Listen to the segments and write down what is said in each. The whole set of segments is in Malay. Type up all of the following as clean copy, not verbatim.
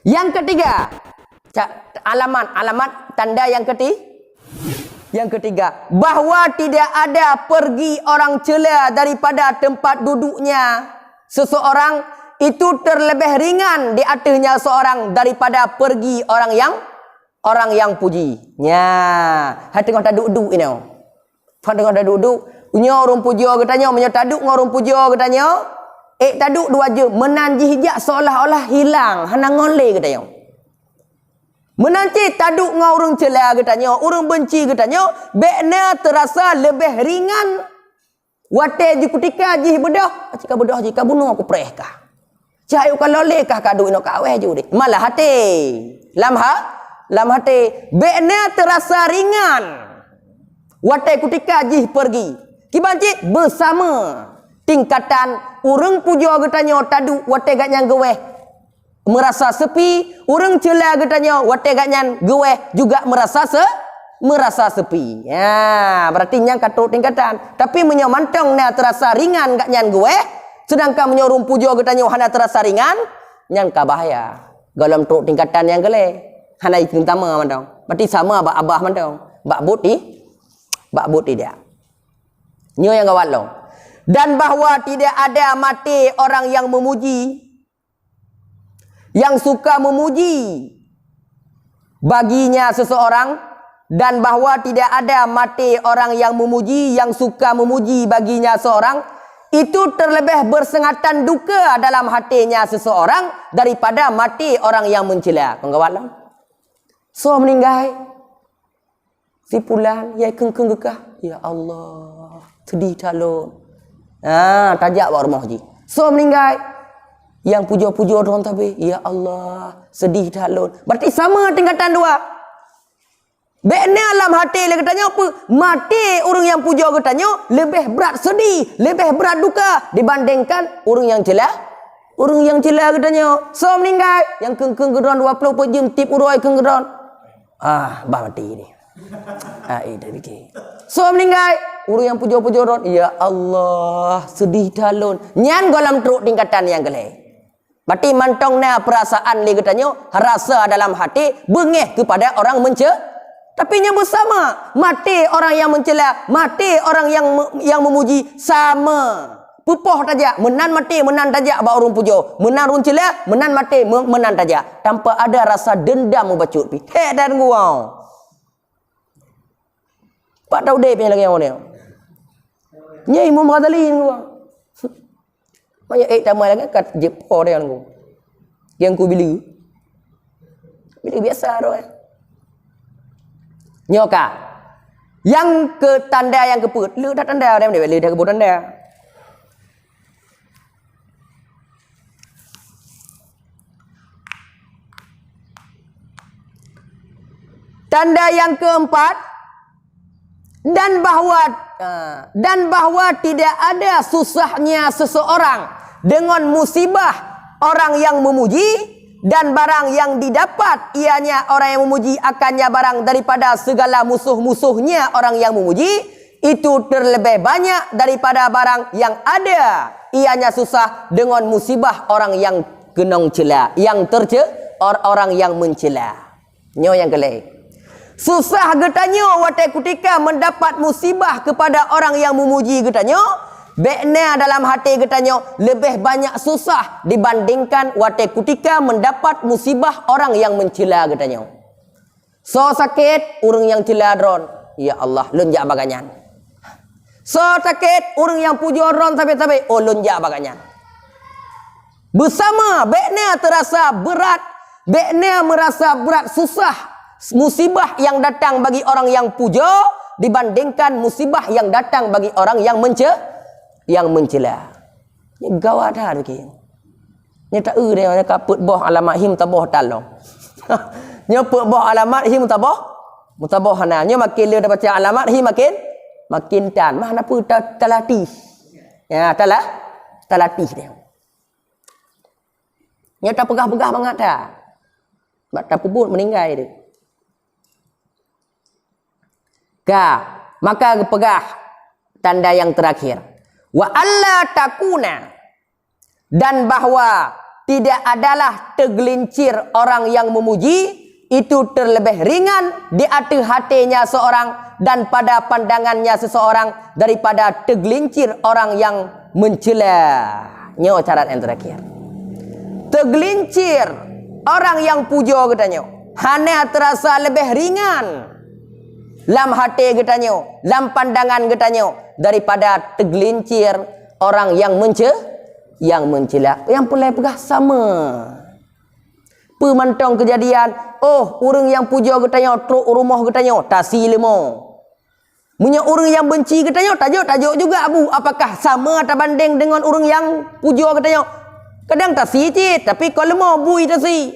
Yang ketiga, alamat tanda yang ketiga, bahawa tidak ada pergi orang cela daripada tempat duduknya seseorang, itu terlebih ringan di atasnya seorang daripada pergi orang yang puji. Nya, hati tengah tak duduk ini. Hati tengah tak duduk, nya orang puji katanya, nya taduk orang puji katanya. Taduk dua je menanji hijak seolah-olah hilang, hana ngoleh katanya. Menanti taduk ngau orang cela katanya, orang benci katanya, bekna terasa lebih ringan. Wate ji kutika ji bedah, jika bunuh aku perehkah. Cahaya kalau lekah kadu ino kawe ju deh. Malah hati. Lam hati bekna terasa ringan. Wate kutika ji pergi. Kibanci bersama tingkatan orang puja katanya taduk wate gak nyang geweh. Merasa sepi, orang cela katanya wate gaknya gue juga merasa sepi. Ya, berarti nyang katuk tingkatan. Tapi menyamantang na terasa ringan gaknya gue, sedangkan menyorong pujo katanya hana terasa ringan, nyang ka bahaya. Dalam tuk tingkatan yang gele, hana itu utama mandang. Berarti sama abah mandang. Bak buti dia. Nyo yang gawat long. Dan bahwa tidak ada mati orang yang memuji, yang suka memuji baginya seseorang, dan bahwa tidak ada mati orang yang memuji, yang suka memuji baginya seorang, itu terlebih bersengatan duka dalam hatinya seseorang daripada mati orang yang mencela. Konggawalam. So meninggal si pulan ya keng-keng gekah. Ya Allah, sedih calon. Tajak bawa rumah haji. So meninggal yang puja-puja orang tapi, ya Allah, sedih calon. Berarti sama tingkatan dua. Bekna alam hati dia katanya apa? Mati orang yang puja katanya lebih berat sedih, lebih berat duka dibandingkan orang yang cela. Orang yang cela katanya, so meninggal yang keng-keng gedon 20 jam tip uroi keng gedon. Bah mati ni. Itu fikir. So meninggal orang yang puja-puja orang, ya Allah, sedih calon. Nyan dalam teruk tingkatan yang gelai. Berarti mantongnya perasaan dia katanya rasa dalam hati bengeh kepada orang mencela. Tapi yang bersama mati orang yang mencela, mati orang yang memuji sama. Pupoh tajak, menan mati, menan tajak ba orang puja. Menan orang cela, menan mati, menan tajak. Tanpa ada rasa dendam membacut pi. Dan gua. Pak tahu deh punya lagi yang ni. Nya Imam Ghazali gua. Banyak tambah lagi kat jepo dia aku. Yang ku bila biasa doh. Nyoka. Yang ke tanda yang keput, lu dah tanda dia ni, lu dah keput tanda. Tanda yang keempat, dan bahwa tidak ada susahnya seseorang dengan musibah orang yang memuji, dan barang yang didapat ianya orang yang memuji akannya barang daripada segala musuh-musuhnya orang yang memuji, itu terlebih banyak daripada barang yang ada ianya susah dengan musibah orang yang kenong cela, yang orang yang mencela. Nyo yang kelai. Susah getanya watai kutika mendapat musibah kepada orang yang memuji getanya, bekna dalam hati getanya lebih banyak susah dibandingkan watai kutika mendapat musibah orang yang mencela getanya. So sakit orang yang cela dron, ya Allah lonjak baganyan. So sakit orang yang puja dron sampai lonjak baganyan. Bersama bekna terasa berat, bekna merasa berat susah musibah yang datang bagi orang yang puja dibandingkan musibah yang datang bagi orang yang mencela. Ni gawat dah begini. Ni tak dia ni kaput boh alamat him taboh talong. Nya put boh alamat him taboh hana. Nya makin dia baca alamat him makin tan. Mana apa talatih. Ya, talatih dia. Nya tak pegah-pegah banget dah. Bak tak puput meninggal dia. Maka pegah tanda yang terakhir. Wa alla takuna, dan bahwa tidak adalah tergelincir orang yang memuji itu terlebih ringan di atas hatinya seorang dan pada pandangannya seseorang daripada tergelincir orang yang mencela. Nyo syarat yang terakhir. Tergelincir orang yang puja katanya, hanya terasa lebih ringan lam hati katanya, lam pandangan katanya daripada tergelincir orang yang mencela. Yang pulai pegah sama. Pemantong kejadian, oh orang yang puja katanya truk rumah katanya tasi lemo. Punya orang yang benci katanya tajuk juga abu. Apakah sama atau banding dengan orang yang puja katanya? Kadang tasi cik, tapi kalau lemo bui tasi.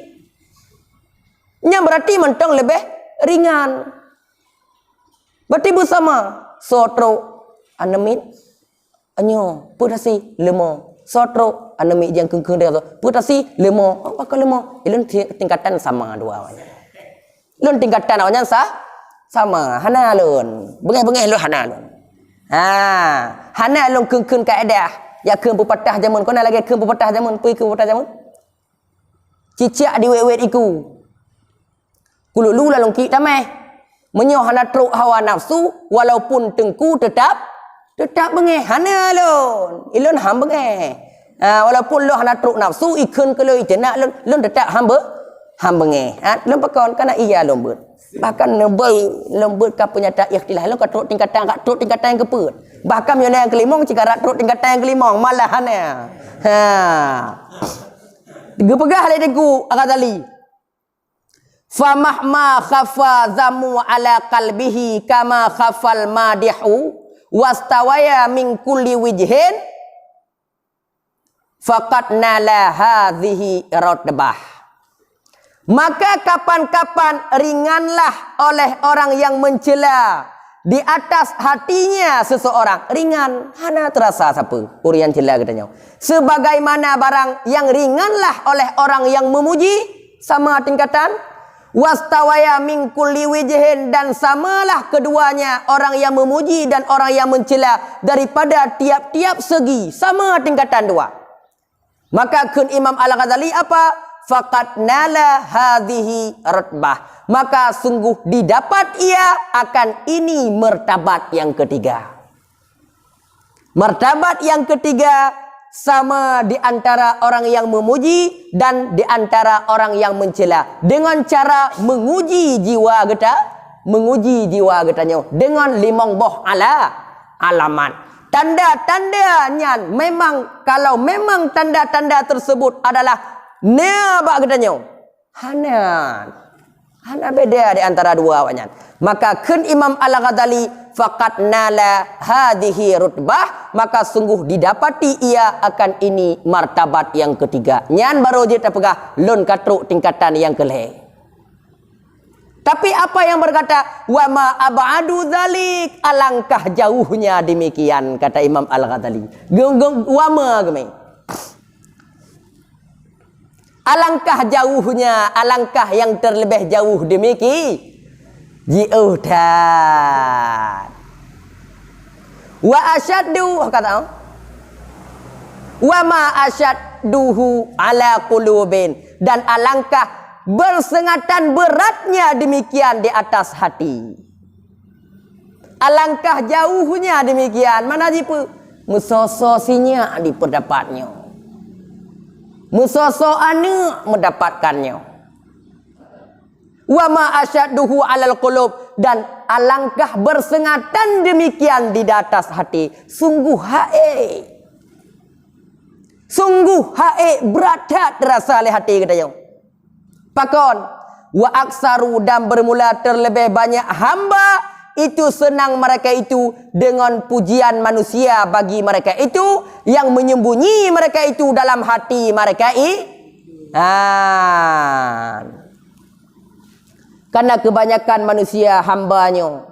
Yang berarti mentong lebih ringan. Berarti bersama sotro anamin anyo putasi lemo sotro anami yang kengkeng dia tu putasi lemo apa kalau lemo ilun tingkatan sama dua awalnya lun tingkatan awalnya sama hana lun bengai lun hana lun hana lun kengkeng kaedah ya keng pepatah zaman kona lagi keng pepatah zaman pui keng pepatah zaman cicak di wewet iku kululu lalung ki damai menyoh hana truk hawa nafsu walaupun tengku tetap bengeh hana lon ilon ham bengeh walaupun lo hana truk nafsu ikun kalau ijena lon tetap ham bengeh lon pakon kana iya lon ber bahkan lembut ka penyata ikhtilah lon ka truk tingkatan yang keput bahkan yang kelimong jika truk tingkatan yang kelimong malah hana gepegah le deku akatali famahma khafa zamu ala qalbihi kama khafal madihu wastawaya min kulli wijhin faqad nala hadhihi radbah. Maka kapan-kapan ringanlah oleh orang yang mencela di atas hatinya seseorang. Ringan, hana terasa siapa orang cela katanya. Sebagaimana barang yang ringanlah oleh orang yang memuji sama tingkatan wastawaya min kulli wijhin dan samalah keduanya orang yang memuji dan orang yang mencela daripada tiap-tiap segi sama tingkatan dua. Maka kun Imam Al-Ghazali apa? Faqad nala hadhihi ratbah. Maka sungguh didapat ia akan ini martabat yang ketiga. Martabat yang ketiga sama di antara orang yang memuji dan di antara orang yang mencela dengan cara menguji jiwa getanya dengan limong boh alamat tanda-tandanya memang kalau memang tanda-tanda tersebut adalah nebak getanya hana beda di antara dua awaknya maka kun Imam Al-Ghazali faqad nala hadhihi rutbah maka sungguh didapati ia akan ini martabat yang ketiga nyan baru je terpegah lun katruk tingkatan yang keleh. Tapi apa yang berkata wa ma abadu zalik alangkah jauhnya demikian kata Imam Al-Ghazali wa ma gemi alangkah jauhnya alangkah yang terlebih jauh demikian jiudan wa asyaddu kata wa ma asyadduhu ala qulubin dan alangkah bersengatan beratnya demikian di atas hati alangkah jauhnya demikian mana jipu musososinya di pendapatnya musosoane mendapatkannya wa ma asyadduhu alal qulub dan alangkah bersengatan demikian di atas hati sungguh berat terasa oleh hati katanya pakon wa aksaru dan bermula terlebih banyak hamba itu senang mereka itu dengan pujian manusia bagi mereka itu yang menyembunyi mereka itu dalam hati mereka karena kebanyakan manusia hambanya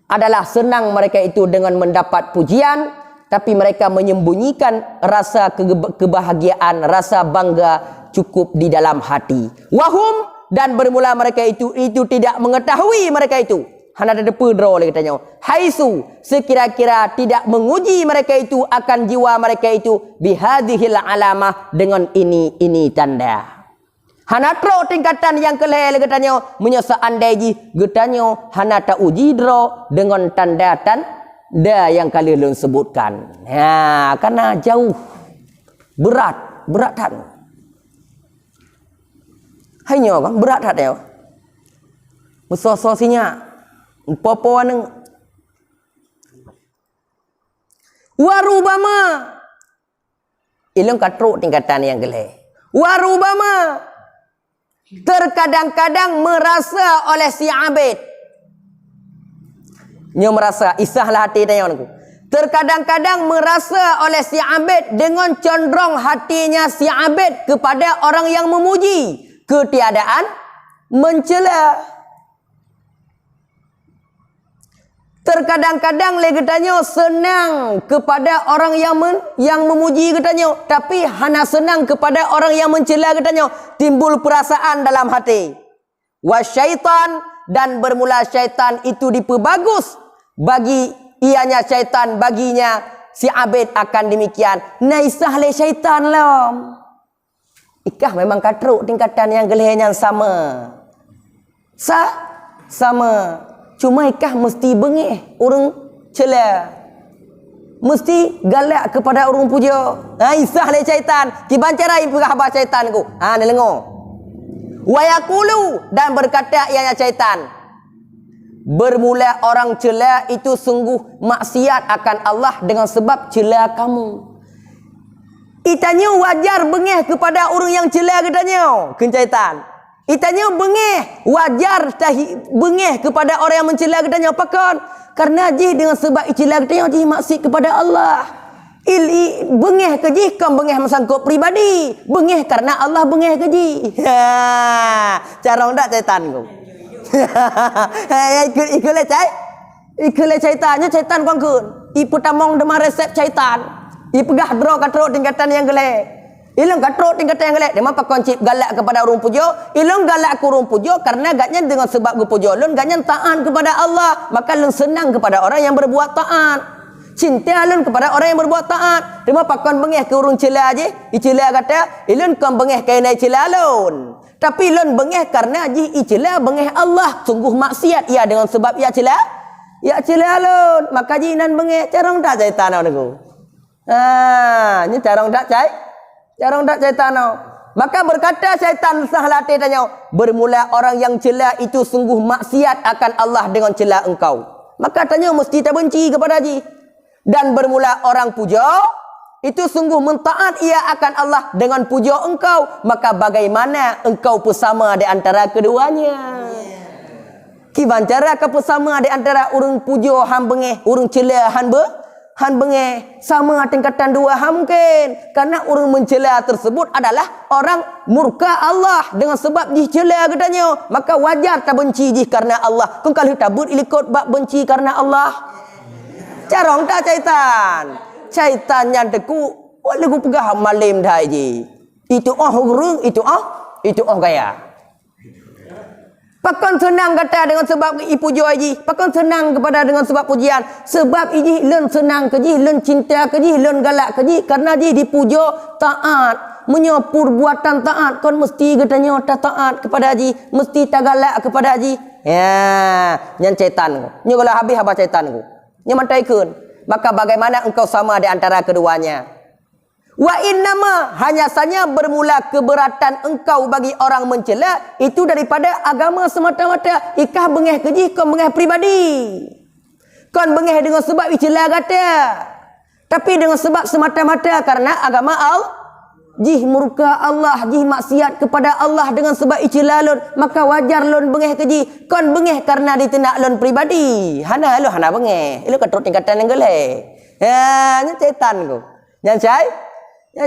adalah senang mereka itu dengan mendapat pujian tapi mereka menyembunyikan rasa kebahagiaan rasa bangga cukup di dalam hati wahum dan bermula mereka itu tidak mengetahui mereka itu Hana ada depa draw lagi katanya. Haisu sekira-kira tidak menguji mereka itu akan jiwa mereka itu bihadhil alamah dengan ini tanda. Hana draw tingkatan yang kelih lagi katanya. Menyesa andai ji katanya hana tak uji draw dengan tanda yang kalian sebutkan. Ha, karena jauh beratan. Hanya kan berat tak dia. Mesososinya popo neng warubama ilmu katruk tingkatan yang geleh. Warubama terkadang-kadang merasa oleh si abid. Nyo merasa isahlah hati dia orang. Terkadang-kadang merasa oleh si abid dengan condong hatinya si abid kepada orang yang memuji ketiadaan mencela. Terkadang-kadang lagi katanya senang kepada orang yang memuji katanya, tapi hana senang kepada orang yang mencela katanya. Timbul perasaan dalam hati. Wasyaitan, dan bermula syaitan itu diperbagus bagi ianya syaitan, baginya si abid akan demikian. Naisah le syaitan lah. Ikah memang katruk tingkatan yang gelehnya sama. Sama. Cuma ikah mesti bengih orang cela. Mesti galak kepada orang puja. Isah le syaitan. Kibancarai perkhabar syaitan ku. Ni lengo. Wa yaqulu, dan berkata ianya syaitan. Bermula orang cela itu sungguh maksiat akan Allah dengan sebab cela kamu. Itanya wajar bengih kepada orang yang cela katanya. Kencaitan. Itanya bengih, wajar bengih kepada orang yang mencela katanya. Apakah? Karena ji dengan sebab icela katanya ji maksiat kepada Allah. Bengih ke ji kan bengih masangkut pribadi. Bengih karena Allah bengih ke ji. Cara ndak syaitan ku. Ikut le cai. Ikut le syaitannya syaitan kuangkeun. I pertamong demar resep syaitan. I pegah draw katruk tingkatan yang gelek. Ilung katruk tingkatan yang gelek. Dia mampu konsip galak kepada orang pujo. Ilung galak ke orang pujo karena gaknya dengan sebab gue pujo. Ilung gaknya taat kepada Allah. Maka ilung senang kepada orang yang berbuat taat. Cinta ilung kepada orang yang berbuat taat. Dia mampu kon bengih ke orang cela aje. Icela kata, ilung kon bengih ke nai cela ilun. Tapi ilun bengih karena ji icela bengih Allah. Sungguh maksiat ia dengan sebab ia cela. Ia cela ilun. Maka ji nan bengih. Carong tak syaitan aku. Ini carong tak cai. Carong tak syaitan. Maka berkata syaitan sahlah tanya. Bermula orang yang cela itu sungguh maksiat akan Allah dengan cela engkau. Maka tanya mesti tak benci kepada ji. Dan bermula orang puja. Itu sungguh mentaat ia akan Allah dengan puja engkau. Maka bagaimana engkau bersama di antara keduanya? Kiban cara kau bersama di antara orang puja han bengih, orang cela han bengih. Sama tingkatan dua han mungkin. Karena orang mencela tersebut adalah orang murka Allah dengan sebab dicela katanya. Maka wajar tak benci ji karena Allah. Kau kalau tabut ilikot bak benci karena Allah. Carong tak syaitan. Syaitan yang teku wala ku pegah malim dah ji. Itu hurung, itu gaya. Pakon senang kata dengan sebab ipujo ji. Pakon senang kepada dengan sebab pujian. Sebab iji len senang ke ji, len cinta ke ji, len galak ke ji karena ji dipujo taat. Menyopur buatan taat. Kon mesti katanya tak taat kepada ji, mesti tak galak kepada ji. Ya, nyan syaitan ku. Nyo kalau habis haba syaitan ku. Nyo mantaikeun. Maka bagaimana engkau sama di antara keduanya? Wa innama, hanya saja bermula keberatan engkau bagi orang mencela itu daripada agama semata-mata. Ikah bengih keji, kau bengih pribadi. Kau bengih dengan sebab icela kata. Tapi dengan sebab semata-mata karena agama Allah. Jih murka Allah, jih maksiat kepada Allah dengan sebab icela lun. Maka wajar lun bengih keji. Kau bengih karena ditendak lun pribadi. Hana bengih. Itu katruk tingkatan yang geleh. Ini syaitan ku. Yang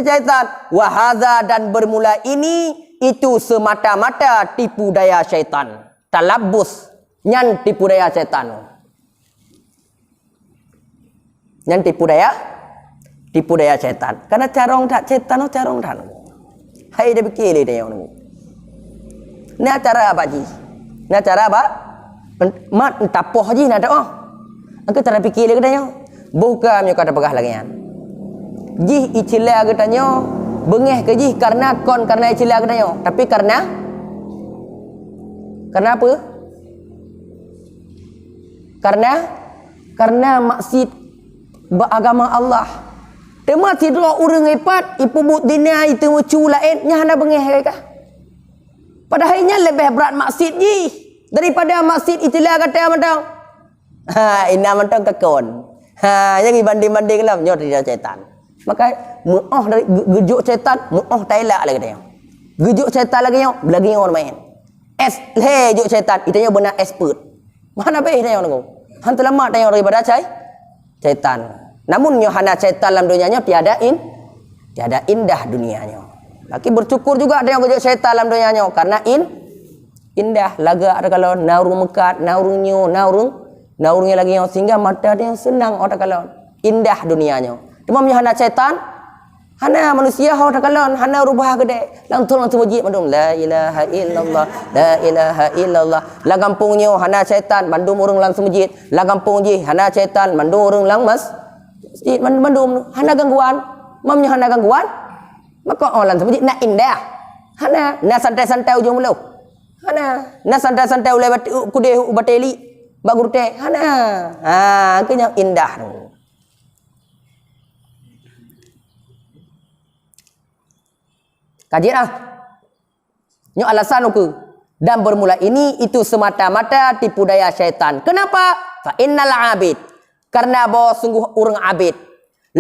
syaitan. Wahadha, dan bermula ini itu semata-mata tipu daya syaitan. Talabus. Nyan tipu daya syaitan. Nyan tipu daya syaitan. Karena carong tak syaitan, carong tak. Hai dia fikir dia orang. Ni cara apa ji? Ni cara apa? mat tapoh je nak doa. Angka tak ada fikir dia katanya. Bukan punya kata pegah lagi kan. Jih icila katanya, bengeh ke jih karena icila katanya. Tapi karena apa? Karena maksud beragama Allah. Tema tidra urang epat ipubut dina itu mucu lain nya hana bengeh kah? Padahalnya lebih berat maksud jih daripada maksud icila kata mentang. Ina mentang kekon. Yang dibanding-banding lah nyot dia setan. Maka muah dari gejuk setan, muah tailak lagi dia. Gejuk setan lagi yang lagi orang main. Juk setan itu yang benar expert. Mana baik dia orang. Han terlama dia orang daripada setan. Namun hana setan dalam dunianya tiada indah dunianya. Laki bersyukur juga ada yang gejuk setan dalam dunianya karena indah laga ada kalau naurung mekat, naurungnya lagi yang sehingga mata dia senang orang kalau indah dunianya. Cuma hana setan, hana manusia orang kalau hana rubah gede. Langsung muji mandum la ilaha illallah, la ilaha illallah. La kampungnya hana setan, mandum orang langsung masjid. La kampung je hana setan, mandum orang lang masjid. Mandum hana gangguan. Mamnya hana gangguan. Maka orang langsung masjid nak indah. Hana na santai-santai ujung mulu. Hana na santai-santai ulai kudeh bateli. Bagur teh hana kenyang indah tu. Kajian nyo alasan aku dan bermula ini itu semata-mata tipu daya syaitan. Kenapa? Fa innal abid, karena bahwa sungguh orang abid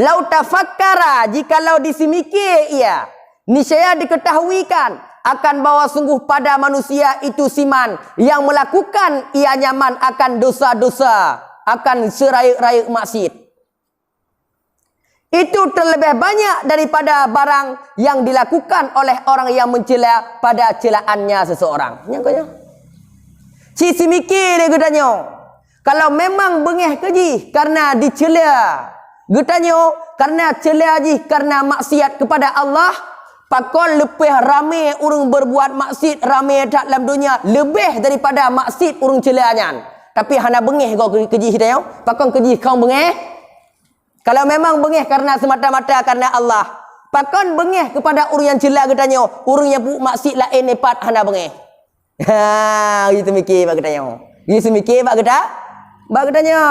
lau tafakkara, jikalau disimikir ia niscaya diketahuikan akan bahwa sungguh pada manusia itu siman yang melakukan ia nyaman akan dosa-dosa, akan seraya-raya maksiat. Itu terlebih banyak daripada barang yang dilakukan oleh orang yang mencela pada celaannya seseorang. Nyangkanya. Si mikir dia katanya. Kalau memang bengeh keji karena dicela, katanya karena cela ji karena maksiat kepada Allah, pakon lebih ramai orang berbuat maksiat ramai dalam dunia lebih daripada maksiat orang celanya. Tapi hana bengeh kau keji dia, pakon keji kau bengeh. Kalau memang bengeh karena semata-mata karena Allah, pakon bengeh kepada orang yang cela katanya, orang yang buat maksiat lain nepat hana bengeh. Gitu mikir bak katanya. Gitu mikir bak katanya.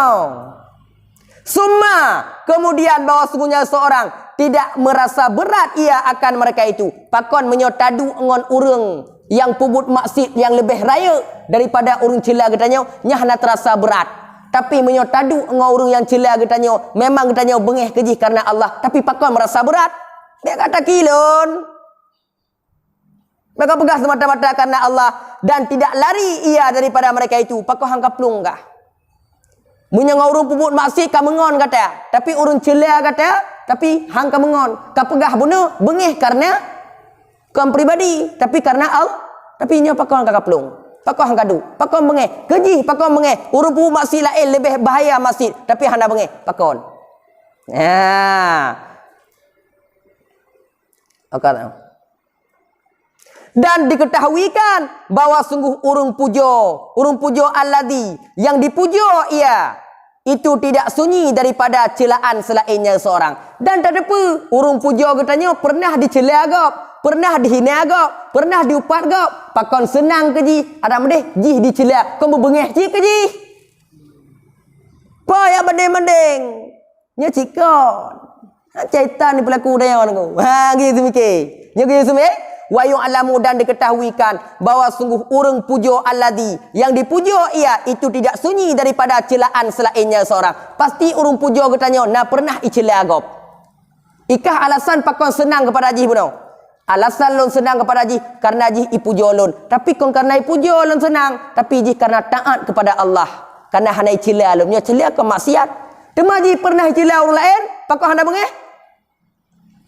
Summa kemudian bahwa sungguhnya seorang tidak merasa berat ia akan mereka itu. Pakon menyotadu ngon urang yang pubut maksiat yang lebih raya daripada orang cela katanya, nya hana terasa berat. Tapi menyotadu ngorong yang cela katanya, memang katanya bengeh keji karena Allah, tapi pakon merasa berat. Dia kata kilon. Mereka pegang semata-mata karena Allah dan tidak lari ia daripada mereka itu. Pakon hangka plung kah? Munya ngorong pubut maksiat ka mengon kata, tapi urang cela kata, tapi hangka mengon. Ka pegah bunuh bengeh karena kam pribadi, tapi karena Allah, tapi nya pakon hangka plung. Pakon hangkadu, pakon bengeh, keji pakon bengeh, urung pu maksiat lain lebih bahaya maksiat, tapi hana bengeh, pakon. Dan diketahuikan bahwa sungguh urung pujo alladhi yang dipujo ia itu tidak sunyi daripada celaan selainnya seorang. Dan tak ada apa, urung pujo katanya pernah dicela agak, pernah dihina agak, pernah diupat agak, pakon senang keji, ada mendeh jih dicela, kau berbengeh ji keji. Pa ya mending-mending. Nya cikon. Syaitan ni pelaku dia orang. Gitu mikir. Nya gitu semeh. Wa yu'lamu dan diketahuikan bahwa sungguh urang pujo alladhi yang dipujo ia itu tidak sunyi daripada celaan selainnya seorang. Pasti urang pujo katanya na pernah icela agak. Ikah alasan pakon senang kepada ji buno. Alasan lon senang kepada ji karena ji ipujo lon. Tapi kon karena ipujo lon senang, tapi ji karena taat kepada Allah. Karena hana icela lon, nya cela ke maksiat. Tema ji pernah icela orang lain, pakon hana bengeh.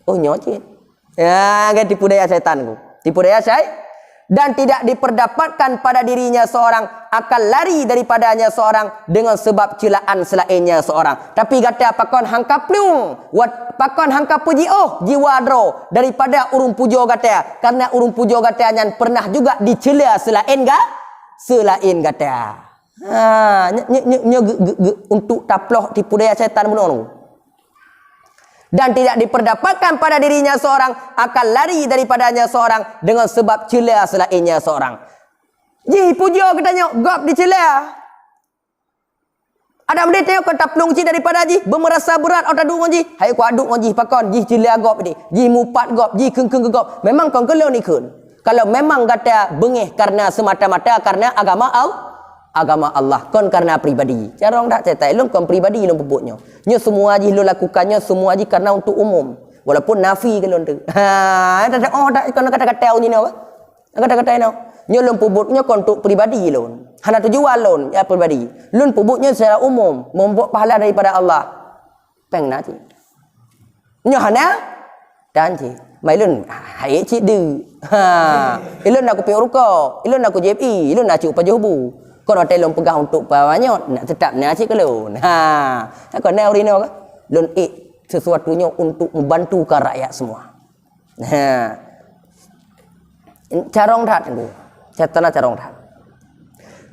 Oh nyocit. Ya, kan tipu daya setan. Tipu daya syaitan. Dan tidak diperdapatkan pada dirinya seorang akan lari daripadanya seorang dengan sebab celaan selainnya seorang. Tapi kata pakon hangka plung, pakon hangka puji jiwa dro daripada urung pujo kata. Karena urung pujo kata yang pernah juga dicela selain kata. Untuk taploh tipu daya syaitan bunuh. Dan tidak diperdapatkan pada dirinya seorang akan lari daripadanya seorang dengan sebab celah selainnya seorang. Ji puja katanya gop dicela. Ada benda tengok kau taplung ji daripada ji bermerasa berat atau aduk ji. Hai ku aduk ji pakon ji celah gop ni. Ji mupat gop ji keng-keng gop. Memang kau kelon ni kun. Kalau memang kata bengih karena semata-mata karena agama Allah kon karena pribadi. Cara orang tak cerita ilmu kon pribadi ilmu pupuknya. Nya semua ji lu lakukannya semua ji karena untuk umum. Walaupun nafi kelon tu. Tak kon kata-kata ni apa? Kata-kata ni. Nya lun pupuknya kon untuk pribadi lun. Hana tujuan lun ya pribadi. Lun pupuknya secara umum membuat pahala daripada Allah. Peng na ji. Nya hana dan ji. Mai lun hai ci du. Ilun nak pergi ruko, ilun nak JPI, ilun nak upah jubu. Kau nak telong pegang untuk pawanya nak tetap ni asyik kelun. Kau nak urino ke? Lun sesuatunya untuk membantukan rakyat semua. Carong tat tu. Catana carong tat.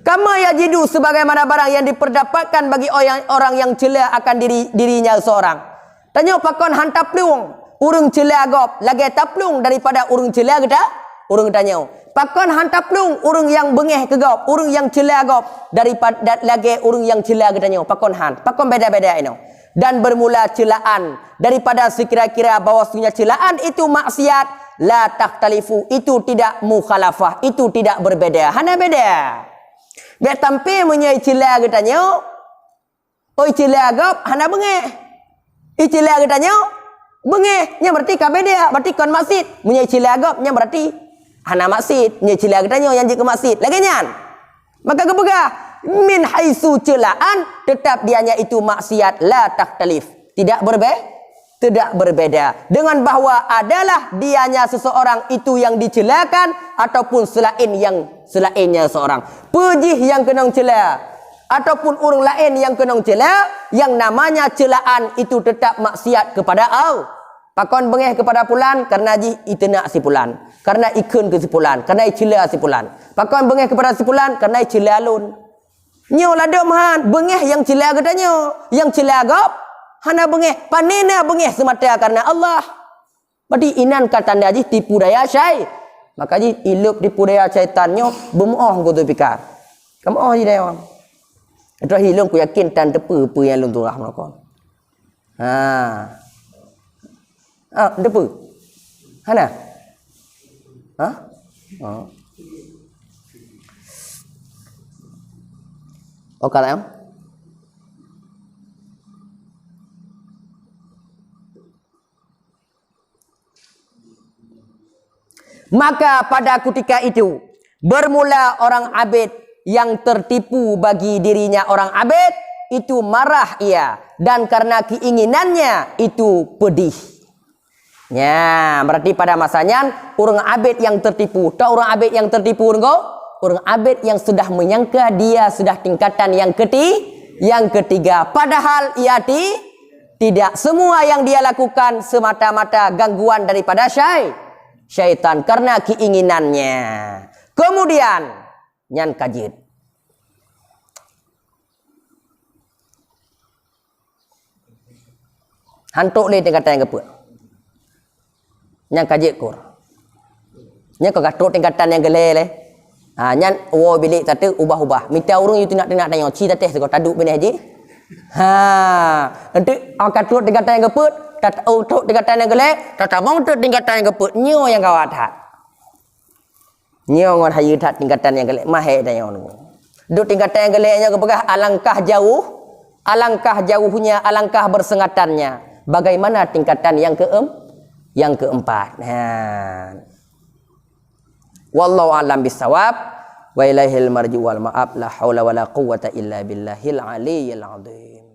Kama yajidu sebagaimana barang yang diperdapatkan bagi orang yang celah akan dirinya seorang. Tanya pakon hantap peluang. Urung celah agop lagi taplung daripada urung celah kita urung tanya pakon hantap plung urung yang bengeh ke gop urung yang celah agop daripada lagi urung yang celah kita tanya pakon beda-beda ini dan bermula celaan daripada sekira-kira bahawasanya celaan itu maksiat la takhtalifu itu tidak mukhalafah itu tidak berbeda hana beda be tampi menyai celah kita tanya oi celah agop hana bengeh celah kita tanya bengeh nya berarti ka beda berarti kon maksud punya cila agap nya berarti hana maksud nya cila katanya yang je ke maksud lagi nyan maka kepegah min haisu celaan tetap dianya itu maksiat la takhtalif tidak berbeda dengan bahawa adalah dianya seseorang itu yang dicelakan ataupun selainnya seorang pejih yang kena cela ataupun orang lain yang kena cela yang namanya celaan itu tetap maksiat kepada Allah. Pakon bengeh kepada pulan karena ji itenak si pulan, karena ikun ke si pulan, karena cela si pulan. Pakon bengeh kepada si pulan karena cela alun. Nyo ladom han bengeh yang cela katanya, yang cela gop hana bengeh panena bengeh semata karena Allah. Berarti inan kata anda ji tipu daya syai. Maka ji ilup tipu daya syaitannya bemoh ko tu pikar. Kamu oh ji dia. Itu hilung ku yakin tan tepu yang lung turah melakon. Depu. Hana? Oh kata yang? Maka pada ketika itu bermula orang abid yang tertipu bagi dirinya orang abid itu marah ia dan karena keinginannya itu pedih. Ya, berarti pada masanya orang abid yang tertipu. Tahu orang abid yang tertipu engkau? Orang abid yang sudah menyangka dia sudah tingkatan yang ketiga. Padahal ia tidak semua yang dia lakukan semata-mata gangguan daripada syaitan karena keinginannya. Kemudian nyan kajit. Hantuk le tingkatan yang keput. Nyan kajit kur. Nyan kau gatuk tingkatan yang gele le. Nyan wo bilik satu ubah-ubah. Minta urung you nak tanya ci tateh kau taduk benih haji. Nanti gatuk tingkatan yang keput, tuk tingkatan yang gele, tata mau tuk tingkatan yang keput. Nyo yang kawat hat. Nyo ngon hayu tat tingkatan yang gele mahe dah yang nu. Duk tingkatan yang gelenya kepegah alangkah jauhnya, alangkah bersengatannya. Bagaimana tingkatan yang keempat. Wallahu a'lam bissawab wa ilaihil marji wal ma'ab la haula wala quwwata illa billahil aliyyil azim.